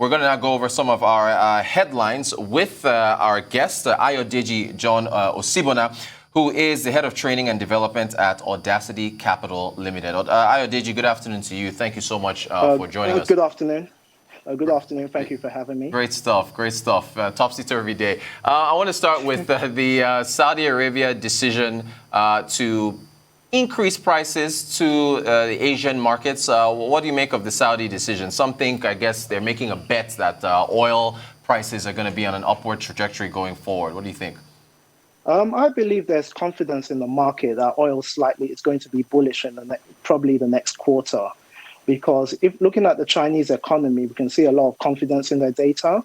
We're going to now go over some of our headlines with our guest, Ayodeji Osibona, who is the head of training and development at Audacity Capital Ltd. Ayodeji, good afternoon to you. Thank you so much for joining us. Good afternoon. Good afternoon. Thank you for having me. Great stuff. Great stuff. Topsy-turvy day. I want to start with the Saudi Arabia decision to increase prices to the Asian markets. What do you make of the Saudi decision? Some think, I guess, they're making a bet that oil prices are going to be on an upward trajectory going forward. What do you think? I believe there's confidence in the market that oil is going to be bullish in probably the next quarter. Because if looking at the Chinese economy, we can see a lot of confidence in their data.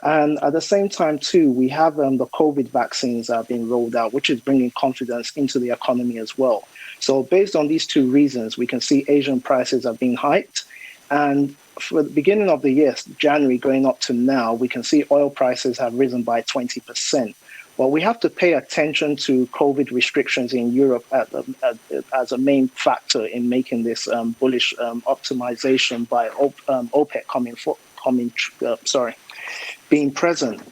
And at the same time, too, we have the COVID vaccines that have been rolled out, which is bringing confidence into the economy as well. So based on these two reasons, we can see Asian prices are being hiked. And for the beginning of the year, January going up to now, we can see oil prices have risen by 20%. Well, we have to pay attention to COVID restrictions in Europe as a main factor in making this bullish optimization by OPEC being present.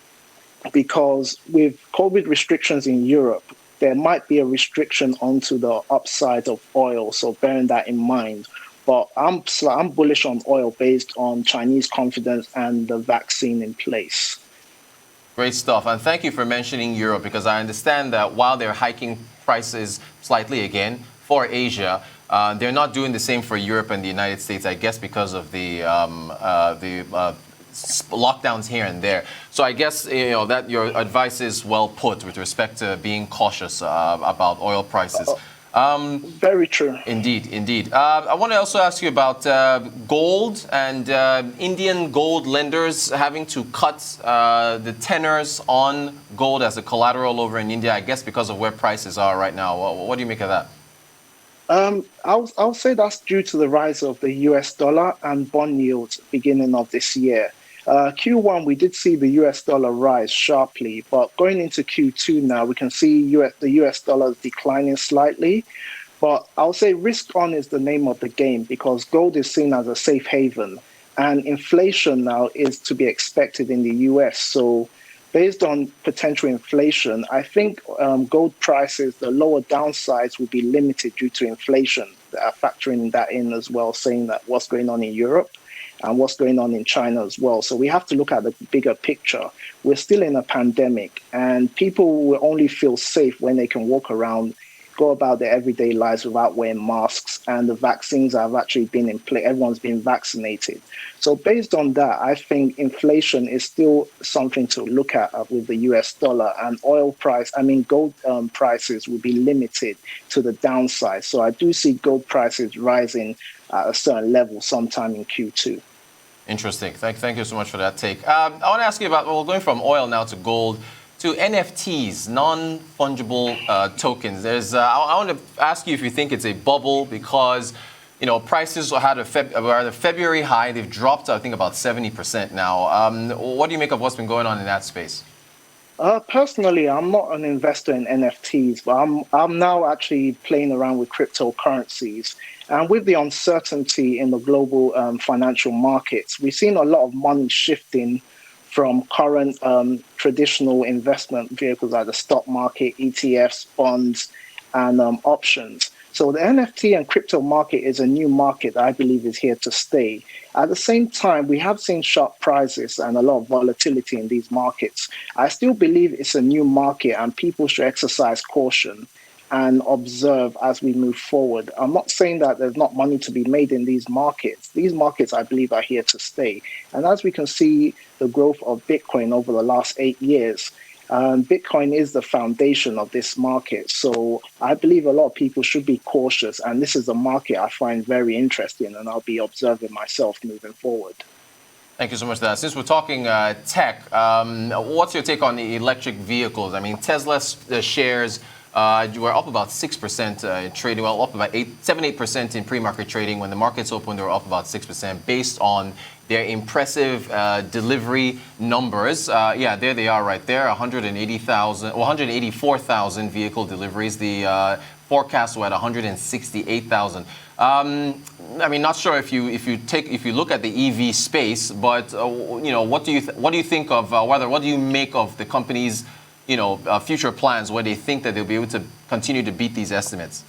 Because with COVID restrictions in Europe, there might be a restriction onto the upside of oil. So bearing that in mind. But I'm bullish on oil based on Chinese confidence and the vaccine in place. Great stuff. And thank you for mentioning Europe, because I understand that while they're hiking prices slightly again for Asia, they're not doing the same for Europe and the United States, I guess, because of the lockdowns here and there. So I guess that your advice is well put with respect to being cautious about oil prices. Very true. Indeed. I want to also ask you about gold and Indian gold lenders having to cut the tenors on gold as a collateral over in India, I guess because of where prices are right now. What do you make of that? I'll say that's due to the rise of the US dollar and bond yields beginning of this year. Q1, we did see the US dollar rise sharply, but going into Q2 now, we can see the US dollar declining slightly. But I'll say risk on is the name of the game, because gold is seen as a safe haven, and inflation now is to be expected in the US. So based on potential inflation, I think gold prices, the lower downsides will be limited due to inflation. Factoring that in as well, saying that what's going on in Europe and what's going on in China as well. So we have to look at the bigger picture. We're still in a pandemic, and people will only feel safe when they can walk around, go about their everyday lives without wearing masks, and the vaccines have actually been in place. Everyone's been vaccinated. So based on that, I think inflation is still something to look at with the US dollar, and gold prices will be limited to the downside. So I do see gold prices rising at a certain level sometime in Q2. Interesting. Thank you so much for that take. I want to ask you about, going from oil now to gold to NFTs, non-fungible tokens. I want to ask you if you think it's a bubble, because prices had a February high. They've dropped, I think, about 70% now. What do you make of what's been going on in that space? Personally, I'm not an investor in NFTs, but I'm now actually playing around with cryptocurrencies. And with the uncertainty in the global financial markets, we've seen a lot of money shifting from current traditional investment vehicles like the stock market, ETFs, bonds, and options. So the NFT and crypto market is a new market that I believe is here to stay. At the same time, we have seen sharp prices and a lot of volatility in these markets. I still believe it's a new market, and people should exercise caution and observe as we move forward. I'm not saying that there's not money to be made in these markets. These markets, I believe, are here to stay. And as we can see the growth of Bitcoin over the last 8 years, Bitcoin is the foundation of this market. So I believe a lot of people should be cautious. And this is a market I find very interesting, and I'll be observing myself moving forward. Thank you so much for that. Since we're talking tech, what's your take on the electric vehicles? I mean, Tesla's shares were up about 6% in trading, well, up about 7-8% in pre-market trading. When the markets opened, they were up about 6% based on their impressive delivery numbers. Yeah, there they are right there, 184,000 vehicle deliveries. The forecasts were at 168,000. I mean, not sure if you look at the EV space, but what do you think of what do you make of the company's future plans where they think that they'll be able to continue to beat these estimates?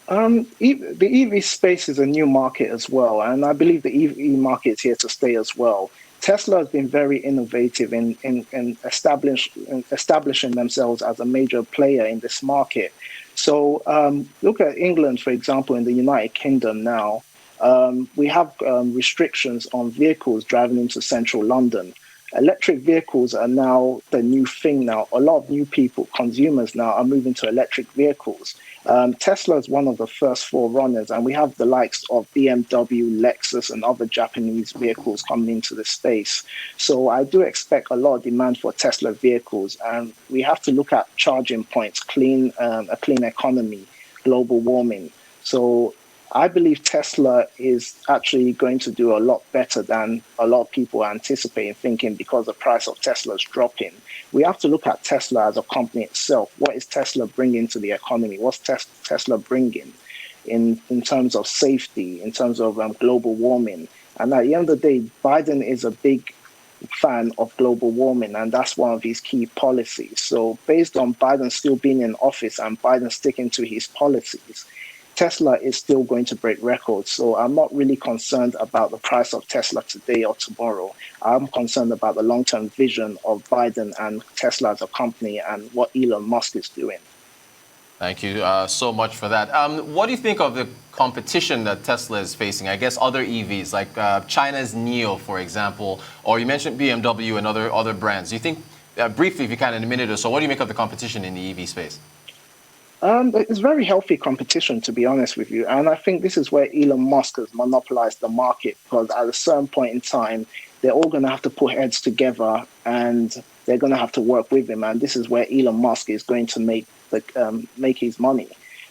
The EV space is a new market as well, and I believe the EV market is here to stay as well. Tesla has been very innovative in establishing themselves as a major player in this market. So look at England, for example, in the United Kingdom now. We have restrictions on vehicles driving into central London. Electric vehicles are now the new thing now. A lot of new people, consumers now, are moving to electric vehicles. Tesla is one of the first forerunners, and we have the likes of BMW, Lexus, and other Japanese vehicles coming into the space. So I do expect a lot of demand for Tesla vehicles, and we have to look at charging points, a clean economy, global warming. So I believe Tesla is actually going to do a lot better than a lot of people are anticipating, thinking because the price of Tesla is dropping. We have to look at Tesla as a company itself. What is Tesla bringing to the economy? What's Tesla bringing in terms of safety, in terms of global warming? And at the end of the day, Biden is a big fan of global warming, and that's one of his key policies. So based on Biden still being in office and Biden sticking to his policies, Tesla is still going to break records. So I'm not really concerned about the price of Tesla today or tomorrow. I'm concerned about the long-term vision of Biden and Tesla as a company and what Elon Musk is doing. Thank you so much for that. What do you think of the competition that Tesla is facing? I guess other EVs, like China's NIO, for example, or you mentioned BMW and other brands. Do you think, briefly, if you can, in a minute or so, what do you make of the competition in the EV space? It's very healthy competition, to be honest with you. And I think this is where Elon Musk has monopolized the market, because at a certain point in time, they're all going to have to put heads together and they're going to have to work with him. And this is where Elon Musk is going to make his money,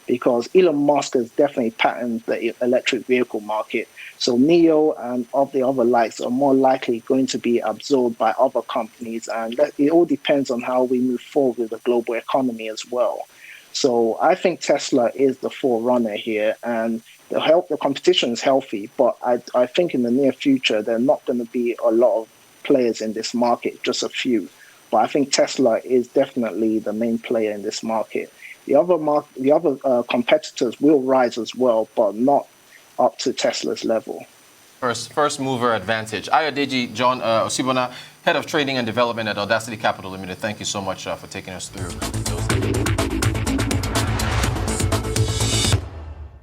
because Elon Musk has definitely patented the electric vehicle market. So NIO and of the other likes are more likely going to be absorbed by other companies. And it all depends on how we move forward with the global economy as well. So I think Tesla is the forerunner here, and the competition is healthy, but I think in the near future, there are not going to be a lot of players in this market, just a few. But I think Tesla is definitely the main player in this market. The other competitors will rise as well, but not up to Tesla's level. First mover advantage. Ayodeji Osibona, Head of Trading and Development at Audacity Capital Ltd. Thank you so much for taking us through those.